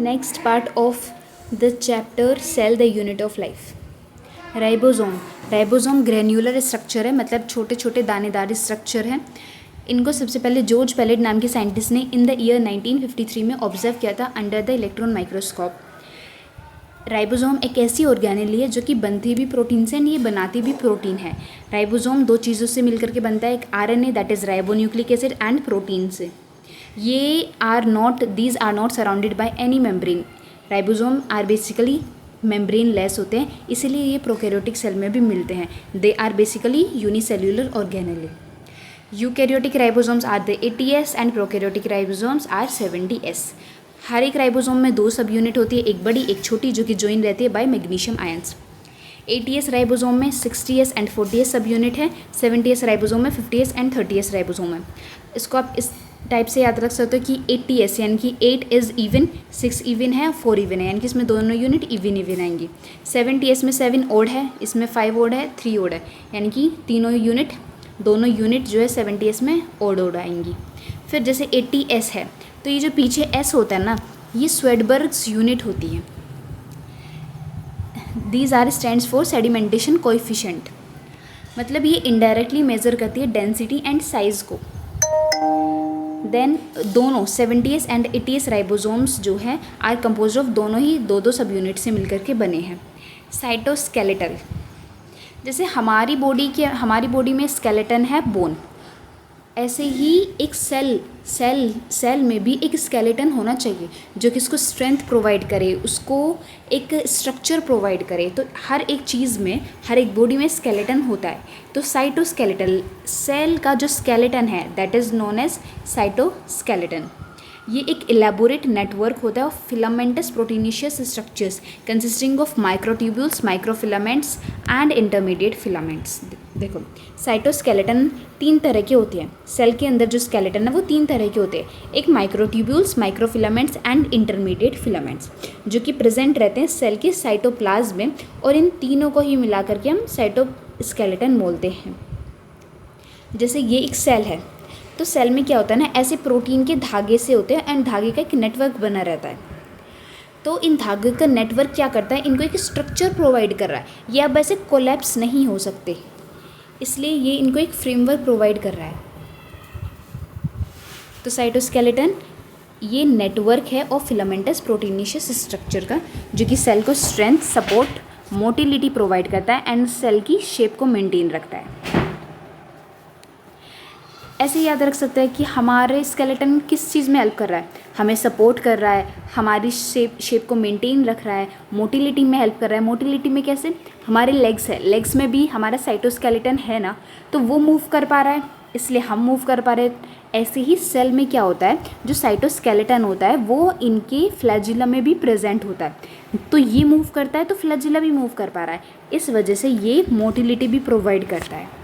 Next part of the chapter cell the unit of life. Ribosome granular structure है, मतलब छोटे छोटे दानेदार स्ट्रक्चर हैं। इनको सबसे पहले जॉर्ज पैलेट नाम के साइंटिस्ट ने इन द ईयर 1953 में ऑब्जर्व किया था under the electron microscope. Ribosome एक ऐसी ऑर्गेनेली है जो कि बनती भी प्रोटीन से, ये बनाती भी प्रोटीन है। राइबोसोम दो चीज़ों से मिलकर के बनता है, एक RNA that is ribonucleic acid and protein से। these are not surrounded by any membrane। Ribosome are basically membrane less होते हैं, इसीलिए ये प्रोकैरियोटिक सेल में भी मिलते हैं। They are basically unicellular organelle. Eukaryotic ribosomes are the 80S and prokaryotic ribosomes are 70S। हर एक राइबोसोम में दो सब यूनिट होती है, एक बड़ी एक छोटी, जो कि ज्वाइन रहती है bye magnesium ions. 80S ribosome में 60S एंड 40S सब यूनिट है, 70S राइबोसोम में 50S एंड 30S राइबोसोम है। इसको आप इस टाइप से याद रख सकते हो कि 80S यानी कि 8 इज़ इवन, 6 इवन है, 4 इवन है, यानी कि इसमें दोनों यूनिट इवन आएंगी। 70S में 7 ओड है, इसमें 5 ओड है, 3 ओड है, यानी कि दोनों यूनिट जो है 70S में ओड आएंगी। फिर जैसे 80S है तो ये जो पीछे S होता है ना, ये स्वेडबर्ग्स यूनिट होती है। These are stands for sedimentation coefficient, मतलब ये इनडायरेक्टली मेजर करती है डेंसिटी एंड साइज़ को। देन दोनों 70S एंड 80S राइबोसोम्स जो हैं आर कंपोज ऑफ दोनों ही दो सब यूनिट से मिलकर के बने हैं। साइटोस्केलेटल, जैसे हमारी बॉडी में स्केलेटन है बोन, ऐसे ही एक सेल में भी एक स्केलेटन होना चाहिए जो कि इसको स्ट्रेंथ प्रोवाइड करे, उसको एक स्ट्रक्चर प्रोवाइड करे। तो हर एक चीज़ में, हर एक बॉडी में स्केलेटन होता है। तो साइटोस्केलेटल सेल का जो स्केलेटन है that is known as cytoskeleton. ये एक इलेबोरेट नेटवर्क होता है of filamentous proteinaceous structures consisting of microtubules, microfilaments and intermediate filaments. देखो साइटोस्केलेटन 3 तरह के होते हैं। सेल के अंदर जो स्केलेटन है वो 3 तरह के होते हैं, एक microtubules, microfilaments and intermediate filaments, जो कि प्रेजेंट रहते हैं सेल के साइटोप्लाज्म में, और इन तीनों को ही मिला करके हम साइटोस्केलेटन बोलते हैं। जैसे ये एक सेल है, तो सेल में क्या होता है ना, ऐसे प्रोटीन के धागे से होते हैं एंड धागे का एक नेटवर्क बना रहता है। तो इन धागे का नेटवर्क क्या करता है, इनको एक स्ट्रक्चर प्रोवाइड कर रहा है। ये अब ऐसे कोलैप्स नहीं हो सकते, इसलिए ये इनको एक फ्रेमवर्क प्रोवाइड कर रहा है। तो साइटोस्केलेटन ये नेटवर्क है ऑफ फिलामेंटस प्रोटीनिशियस स्ट्रक्चर का, जो कि सेल को स्ट्रेंथ, सपोर्ट, मोटिलिटी प्रोवाइड करता है एंड सेल की शेप को मेंटेन रखता है। ऐसे याद रख सकते हैं कि हमारे स्केलेटन किस चीज़ में हेल्प कर रहा है, हमें सपोर्ट कर रहा है, हमारी शेप को मेंटेन रख रहा है, मोटिलिटी में हेल्प कर रहा है। मोटिलिटी में कैसे, हमारे लेग्स है, लेग्स में भी हमारा साइटोस्केलेटन है ना, तो वो मूव कर पा रहा है, इसलिए हम मूव कर पा रहे हैं। ऐसे ही सेल में क्या होता है, जो साइटोस्केलेटन होता है वो इनके फ्लैजिला में भी प्रेजेंट होता है, तो ये मूव करता है तो फ्लैजिला भी मूव कर पा रहा है, इस वजह से ये मोटिलिटी भी प्रोवाइड करता है।